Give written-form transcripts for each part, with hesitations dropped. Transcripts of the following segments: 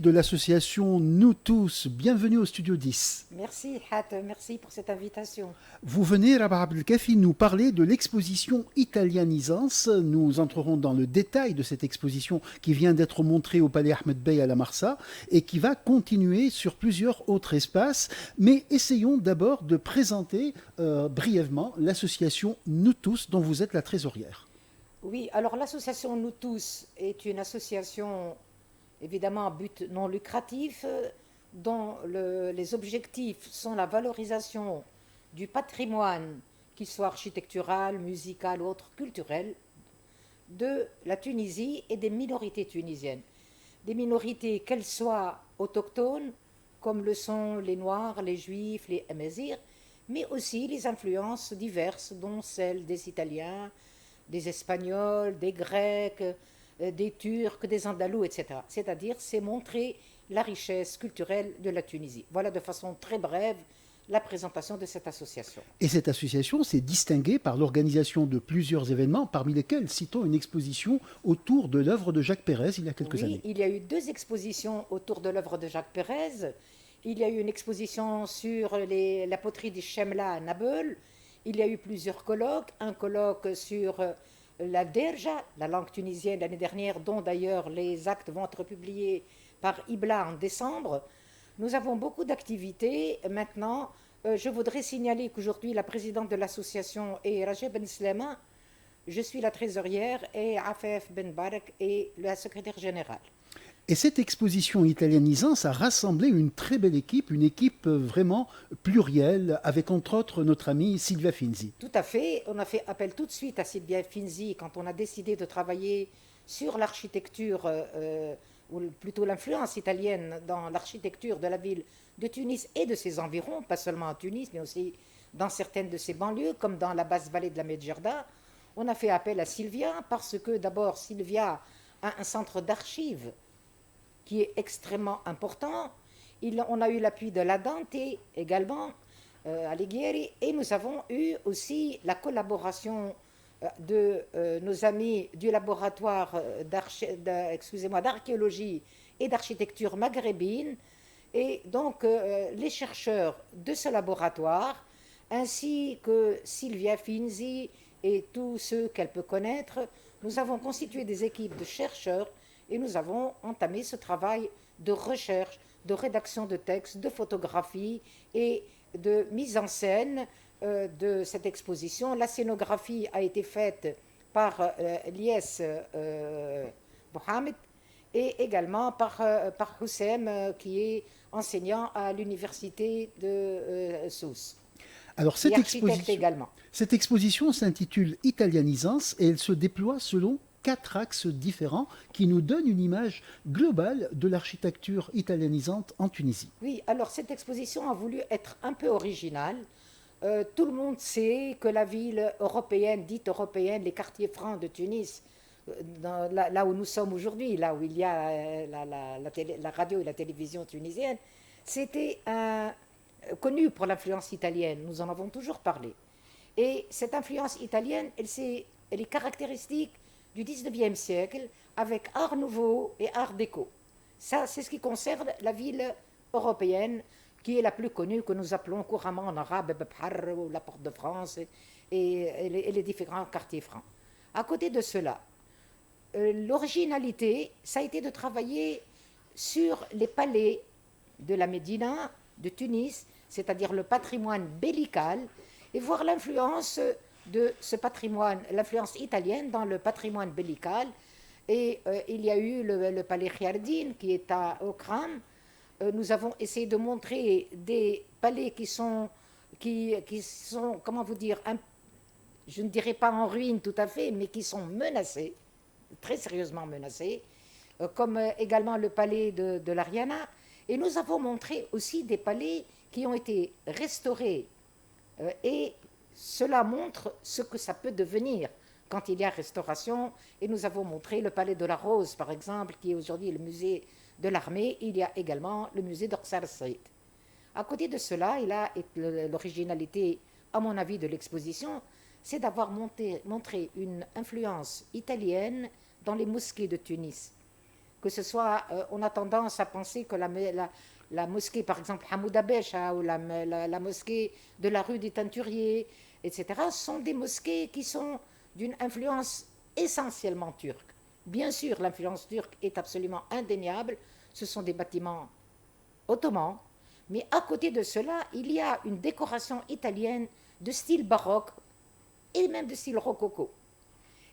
de l'association Nous Tous. Bienvenue au Studio 10. Merci, Hat, merci pour cette invitation. Vous venez, Rabah Abdelkafi, nous parler de l'exposition Italianisance. Nous entrerons dans le détail de cette exposition qui vient d'être montrée au Palais Ahmed Bey à la Marsa et qui va continuer sur plusieurs autres espaces. Mais essayons d'abord de présenter brièvement l'association Nous Tous dont vous êtes la trésorière. Oui, alors l'association Nous Tous est une association évidemment à but non lucratif dont les objectifs sont la valorisation du patrimoine, qu'il soit architectural, musical ou autre culturel, de la Tunisie et des minorités tunisiennes. Des minorités qu'elles soient autochtones, comme le sont les Noirs, les Juifs, les Amazirs, mais aussi les influences diverses, dont celles des Italiens, des Espagnols, des Grecs, des Turcs, des Andalous, etc. C'est-à-dire, c'est montrer la richesse culturelle de la Tunisie. Voilà de façon très brève la présentation de cette association. Et cette association s'est distinguée par l'organisation de plusieurs événements, parmi lesquels citons une exposition autour de l'œuvre de Jacques Pérez il y a quelques années. Il y a eu 2 expositions autour de l'œuvre de Jacques Pérez. Il y a eu une exposition sur la poterie du Chemla à Nabeul. Il y a eu plusieurs colloques. Un colloque sur la derja, la langue tunisienne l'année dernière, dont d'ailleurs les actes vont être publiés par Ibla en décembre. Nous avons beaucoup d'activités. Maintenant, je voudrais signaler qu'aujourd'hui, la présidente de l'association est Rajeb Ben Slema. Je suis la trésorière et Afef Ben Barak est la secrétaire générale. Et cette exposition italianisante a rassemblé une très belle équipe, une équipe vraiment plurielle, avec entre autres notre amie Silvia Finzi. Tout à fait. On a fait appel tout de suite à Silvia Finzi quand on a décidé de travailler sur l'architecture, ou plutôt l'influence italienne dans l'architecture de la ville de Tunis et de ses environs, pas seulement à Tunis, mais aussi dans certaines de ses banlieues, comme dans la basse vallée de la Medjerda. On a fait appel à Silvia parce que d'abord Silvia a un centre d'archives qui est extrêmement important. On a eu l'appui de la Dante également, Alighieri, et nous avons eu aussi la collaboration de nos amis du laboratoire d'archéologie et d'architecture maghrébine, et donc les chercheurs de ce laboratoire, ainsi que Silvia Finzi et tous ceux qu'elle peut connaître. Nous avons constitué des équipes de chercheurs et nous avons entamé ce travail de recherche, de rédaction de textes, de photographie et de mise en scène de cette exposition. La scénographie a été faite par Lies Mohamed et également par Houssem, qui est enseignant à l'université de Sousse. Alors cette exposition s'intitule Italianisance et elle se déploie selon 4 axes différents qui nous donnent une image globale de l'architecture italianisante en Tunisie. Oui, alors cette exposition a voulu être un peu originale. Tout le monde sait que la ville européenne, dite européenne, les quartiers francs de Tunis, là où nous sommes aujourd'hui, là où il y a la radio et la télévision tunisienne, c'était connu pour l'influence italienne. Nous en avons toujours parlé. Et cette influence italienne, elle est caractéristique du 19e siècle avec Art Nouveau et Art Déco. Ça, c'est ce qui concerne la ville européenne qui est la plus connue, que nous appelons couramment en arabe Bebhar ou la Porte de France et les différents quartiers francs. À côté de cela, l'originalité, ça a été de travailler sur les palais de la Médina, de Tunis, c'est-à-dire le patrimoine bellical, et voir l'influence de ce patrimoine, l'influence italienne dans le patrimoine bellical. Et il y a eu le palais Khiardine qui est à Okram. Nous avons essayé de montrer des palais qui sont comment vous dire, je ne dirais pas en ruine tout à fait, mais qui sont menacés, très sérieusement menacés, comme également le palais de l'Ariana. Et nous avons montré aussi des palais qui ont été restaurés et cela montre ce que ça peut devenir quand il y a restauration. Et nous avons montré le palais de la Rose, par exemple, qui est aujourd'hui le musée de l'armée. Il y a également le musée d'Orsar Saïd. À côté de cela, l'originalité, à mon avis, de l'exposition, c'est d'avoir montré une influence italienne dans les mosquées de Tunis. que ce soit, on a tendance à penser que la mosquée, par exemple, Hamouda Becha ou la mosquée de la rue des Teinturiers, etc., sont des mosquées qui sont d'une influence essentiellement turque. Bien sûr, l'influence turque est absolument indéniable. Ce sont des bâtiments ottomans. Mais à côté de cela, il y a une décoration italienne de style baroque et même de style rococo.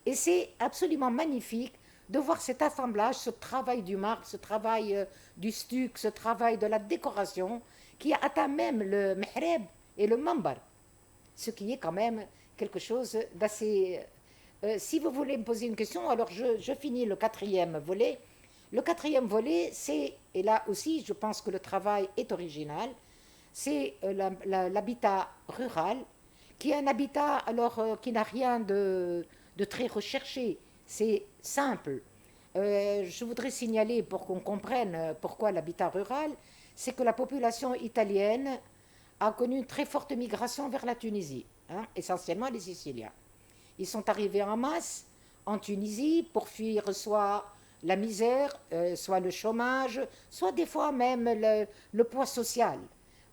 Et c'est absolument magnifique de voir cet assemblage, ce travail du marbre, ce travail du stuc, ce travail de la décoration qui a atteint même le mihrab et le mambar, ce qui est quand même quelque chose d'assez... si vous voulez me poser une question, alors je finis le quatrième volet. Le quatrième volet, c'est, et là aussi je pense que le travail est original, c'est l'habitat rural, qui est un habitat qui n'a rien de très recherché, c'est simple. Je voudrais signaler pour qu'on comprenne pourquoi l'habitat rural, c'est que la population italienne a connu une très forte migration vers la Tunisie, hein, essentiellement les Siciliens. Ils sont arrivés en masse en Tunisie pour fuir soit la misère, soit le chômage, soit des fois même le poids social.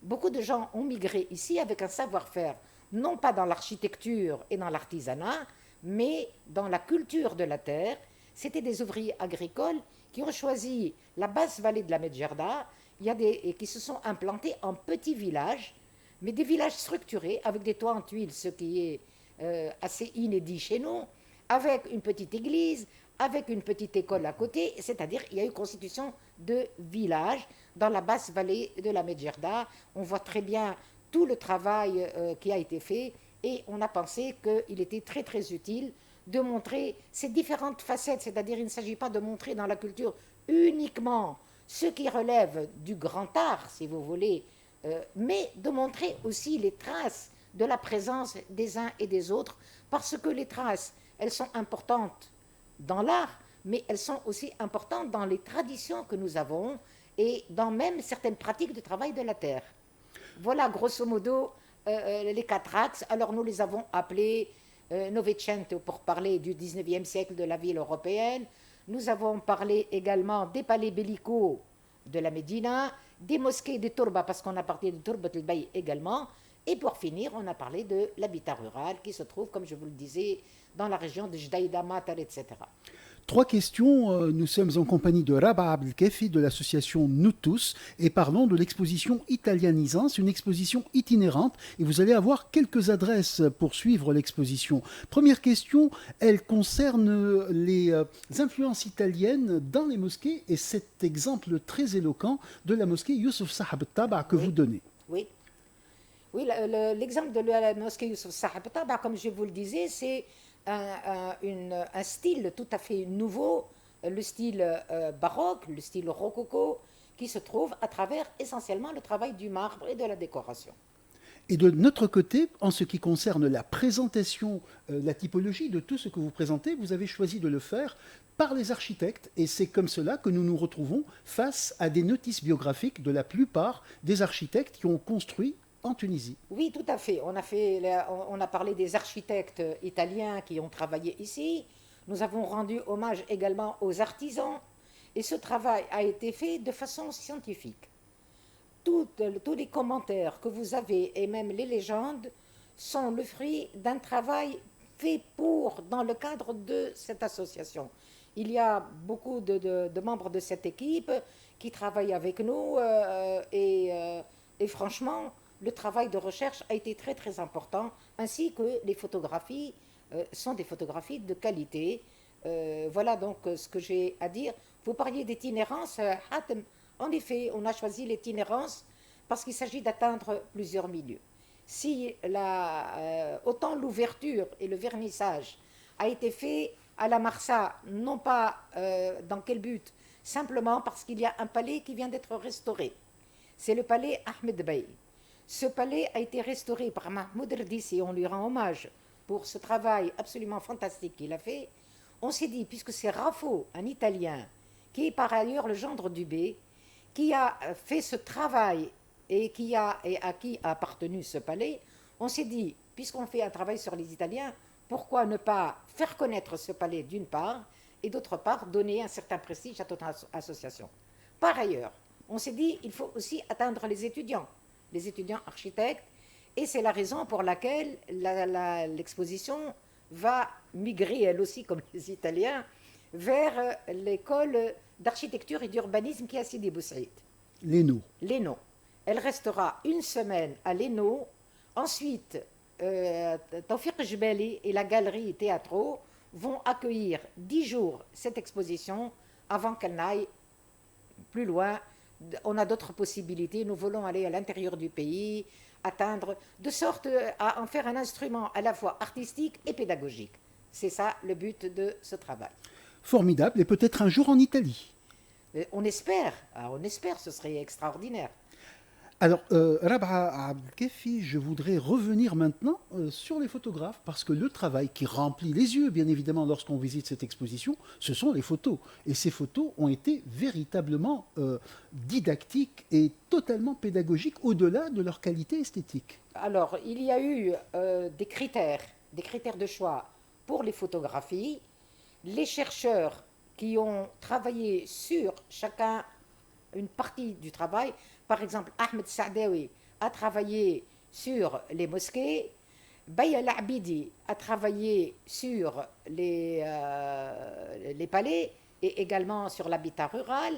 Beaucoup de gens ont migré ici avec un savoir-faire, non pas dans l'architecture et dans l'artisanat, mais dans la culture de la terre. C'était des ouvriers agricoles qui ont choisi la basse vallée de la Medjerda et qui se sont implantés en petits villages, mais des villages structurés avec des toits en tuiles, ce qui est assez inédit chez nous, avec une petite église, avec une petite école à côté, c'est-à-dire il y a eu constitution de villages dans la basse vallée de la Medjerda. On voit très bien tout le travail qui a été fait et on a pensé qu'il était très très utile de montrer ces différentes facettes, c'est-à-dire il ne s'agit pas de montrer dans la culture uniquement ce qui relève du grand art, si vous voulez, mais de montrer aussi les traces de la présence des uns et des autres, parce que les traces, elles sont importantes dans l'art, mais elles sont aussi importantes dans les traditions que nous avons et dans même certaines pratiques de travail de la terre. Voilà grosso modo les quatre axes. Alors nous les avons appelés Novecento pour parler du 19e siècle de la ville européenne. Nous avons parlé également des palais bellicaux de la Médina, des mosquées de Tourba, parce qu'on a parlé de Tourbat el-Bay également. Et pour finir, on a parlé de l'habitat rural qui se trouve, comme je vous le disais, dans la région de Jdaïda, Matar, etc. Trois questions. Nous sommes en compagnie de Rabah Abdelkefi de l'association Nous Tous et parlons de l'exposition Italianisance, une exposition itinérante et vous allez avoir quelques adresses pour suivre l'exposition. Première question, elle concerne les influences italiennes dans les mosquées et cet exemple très éloquent de la mosquée Youssef Sahab Taba que vous donnez. Oui. Oui, l'exemple de la mosquée Youssef Sahab Taba, comme je vous le disais, c'est un style tout à fait nouveau, le style baroque, le style rococo, qui se trouve à travers essentiellement le travail du marbre et de la décoration. Et de notre côté, en ce qui concerne la présentation, la typologie de tout ce que vous présentez, vous avez choisi de le faire par les architectes. Et c'est comme cela que nous nous retrouvons face à des notices biographiques de la plupart des architectes qui ont construit en Tunisie. Oui, tout à fait. On a parlé des architectes italiens qui ont travaillé ici. Nous avons rendu hommage également aux artisans. Et ce travail a été fait de façon scientifique. Tous les commentaires que vous avez et même les légendes sont le fruit d'un travail fait dans le cadre de cette association. Il y a beaucoup de membres de cette équipe qui travaillent avec nous et franchement, le travail de recherche a été très très important, ainsi que les photographies sont des photographies de qualité. Voilà donc ce que j'ai à dire. Vous parliez d'itinérance, Hatem. En effet, on a choisi l'itinérance parce qu'il s'agit d'atteindre plusieurs milieux. Si autant l'ouverture et le vernissage a été fait à la Marsa, non pas dans quel but, simplement parce qu'il y a un palais qui vient d'être restauré. C'est le palais Ahmed Bey. Ce palais a été restauré par Mahmoud Erdissi et on lui rend hommage pour ce travail absolument fantastique qu'il a fait. On s'est dit, puisque c'est Raffo, un Italien, qui est par ailleurs le gendre du Bey, qui a fait ce travail et à qui a appartenu ce palais, on s'est dit, puisqu'on fait un travail sur les Italiens, pourquoi ne pas faire connaître ce palais d'une part et d'autre part donner un certain prestige à toute association. Par ailleurs, on s'est dit il faut aussi atteindre les étudiants architectes, et c'est la raison pour laquelle l'exposition va migrer, elle aussi, comme les Italiens, vers l'école d'architecture et d'urbanisme qui est à Sidi Bou Saïd. L'ENO. Elle restera une semaine à l'ENO. Ensuite, Tawfiq Jbali et la galerie Théâtro vont accueillir 10 jours cette exposition avant qu'elle n'aille plus loin. On a d'autres possibilités. Nous voulons aller à l'intérieur du pays, atteindre, de sorte à en faire un instrument à la fois artistique et pédagogique. C'est ça le but de ce travail. Formidable, et peut-être un jour en Italie. On espère, ce serait extraordinaire. Alors, Rabaa Abdelkafi, je voudrais revenir maintenant sur les photographes, parce que le travail qui remplit les yeux, bien évidemment, lorsqu'on visite cette exposition, ce sont les photos. Et ces photos ont été véritablement didactiques et totalement pédagogiques, au-delà de leur qualité esthétique. Alors, il y a eu des critères de choix pour les photographies. Les chercheurs qui ont travaillé sur chacun une partie du travail. Par exemple, Ahmed Saadawi a travaillé sur les mosquées, Baya Labidi a travaillé sur les palais et également sur l'habitat rural.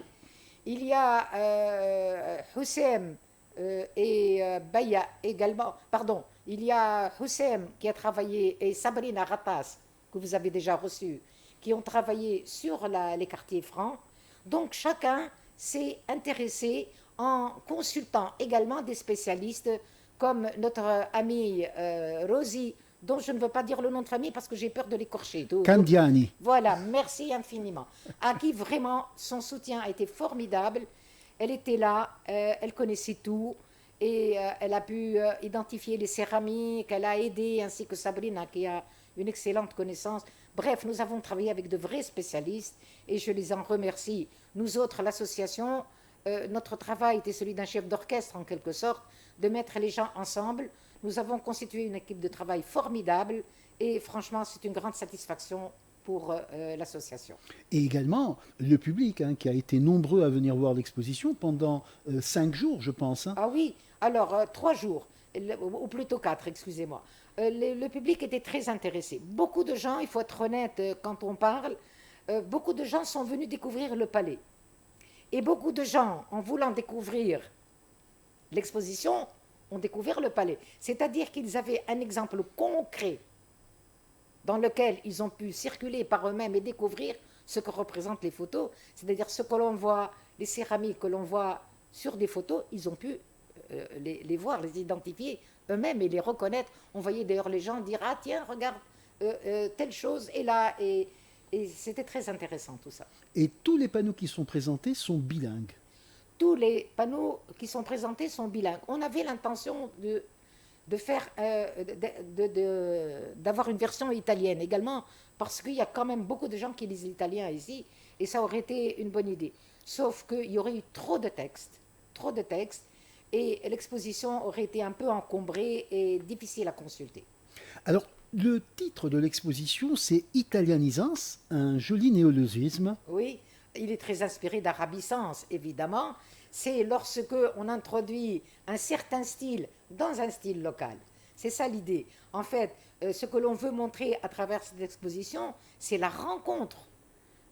Il y a Houssem et Baya également, pardon, il y a Houssem qui a travaillé et Sabrina Ratas, que vous avez déjà reçu, qui ont travaillé sur les quartiers francs. Donc chacun s'est intéressé en consultant également des spécialistes comme notre amie Rosie, dont je ne veux pas dire le nom de famille parce que j'ai peur de l'écorcher. Candiani. Voilà, merci infiniment. À qui vraiment son soutien a été formidable. Elle était là, elle connaissait tout et elle a pu identifier les céramiques, elle a aidé, ainsi que Sabrina qui a une excellente connaissance. Bref, nous avons travaillé avec de vrais spécialistes et je les en remercie. Nous autres, l'association, notre travail était celui d'un chef d'orchestre en quelque sorte, de mettre les gens ensemble. Nous avons constitué une équipe de travail formidable et franchement, c'est une grande satisfaction pour l'association. Et également le public qui a été nombreux à venir voir l'exposition pendant 5 jours, je pense. Ah oui, alors 3 jours, ou plutôt 4, excusez-moi. Le public était très intéressé. Beaucoup de gens, il faut être honnête quand on parle, beaucoup de gens sont venus découvrir le palais. Et beaucoup de gens, en voulant découvrir l'exposition, ont découvert le palais. C'est-à-dire qu'ils avaient un exemple concret dans lequel ils ont pu circuler par eux-mêmes et découvrir ce que représentent les photos. C'est-à-dire ce que l'on voit, les céramiques que l'on voit sur des photos, ils ont pu les voir, les identifier eux-mêmes et les reconnaître. On voyait d'ailleurs les gens dire « Ah tiens, regarde, telle chose est là ». Et c'était très intéressant tout ça. Et tous les panneaux qui sont présentés sont bilingues. Tous les panneaux qui sont présentés sont bilingues. On avait l'intention d'avoir une version italienne également, parce qu'il y a quand même beaucoup de gens qui lisent l'italien ici, et ça aurait été une bonne idée. Sauf qu'il y aurait eu trop de textes, et l'exposition aurait été un peu encombrée et difficile à consulter. Alors, le titre de l'exposition, c'est Italianisance, un joli néologisme. Oui, il est très inspiré d'arabisance, évidemment. C'est lorsque on introduit un certain style dans un style local. C'est ça l'idée. En fait, ce que l'on veut montrer à travers cette exposition, c'est la rencontre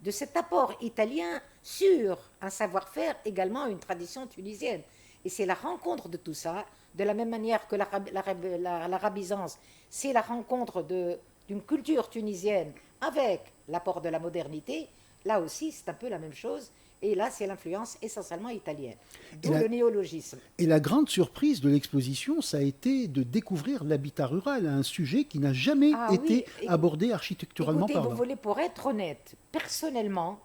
de cet apport italien sur un savoir-faire, également une tradition tunisienne. Et c'est la rencontre de tout ça, de la même manière que l'arabisance, c'est la rencontre d'une culture tunisienne avec l'apport de la modernité. Là aussi, c'est un peu la même chose. Et là, c'est l'influence essentiellement italienne. D'où le néologisme. Et la grande surprise de l'exposition, ça a été de découvrir l'habitat rural, un sujet qui n'a jamais été abordé architecturalement parlant. Vous voulez, pour être honnête, personnellement,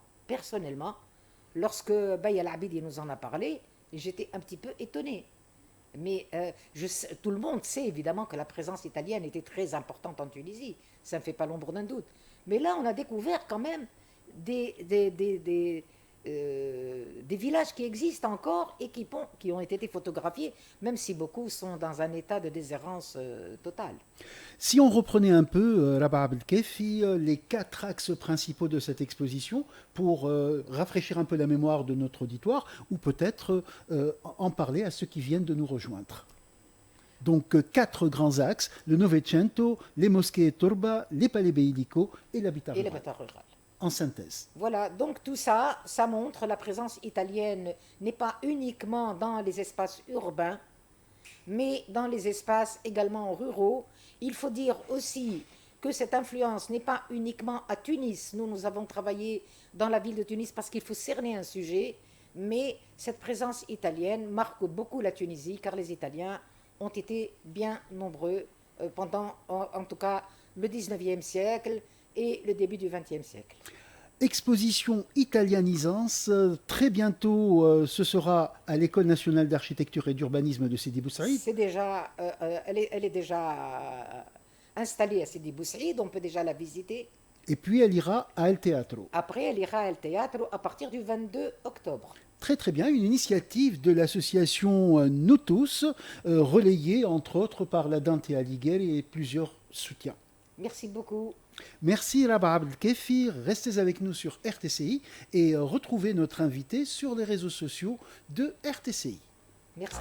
lorsque Baya Labidi nous en a parlé, j'étais un petit peu étonnée. Mais tout le monde sait évidemment que la présence italienne était très importante en Tunisie. Ça ne fait pas l'ombre d'un doute. Mais là, on a découvert quand même des des villages qui existent encore et qui ont été photographiés, même si beaucoup sont dans un état de déshérence totale. Si on reprenait un peu, Rabah Abdelkefi, les 4 axes principaux de cette exposition pour rafraîchir un peu la mémoire de notre auditoire ou peut-être en parler à ceux qui viennent de nous rejoindre. Donc 4 grands axes, le Novecento, les mosquées Torba, les palais beylico et l'habitat Et rural. l'habitat rural. En synthèse. Voilà, donc tout ça, ça montre la présence italienne n'est pas uniquement dans les espaces urbains, mais dans les espaces également ruraux. Il faut dire aussi que cette influence n'est pas uniquement à Tunis. Nous avons travaillé dans la ville de Tunis parce qu'il faut cerner un sujet, mais cette présence italienne marque beaucoup la Tunisie, car les Italiens ont été bien nombreux pendant, en tout cas, le 19e siècle et le début du 20e siècle. Exposition italianisance, très bientôt ce sera à l'École nationale d'architecture et d'urbanisme de Sidi Bou Saïd. Elle est déjà installée à Sidi Bou Saïd, on peut déjà la visiter. Et puis elle ira à El Teatro. Après, elle ira à El Teatro à partir du 22 octobre. Très très bien, une initiative de l'association Nous Tous, relayée entre autres par la Dante Alighieri et plusieurs soutiens. Merci beaucoup. Merci Rabah Abdelkefi, restez avec nous sur RTCI et retrouvez notre invité sur les réseaux sociaux de RTCI. Merci.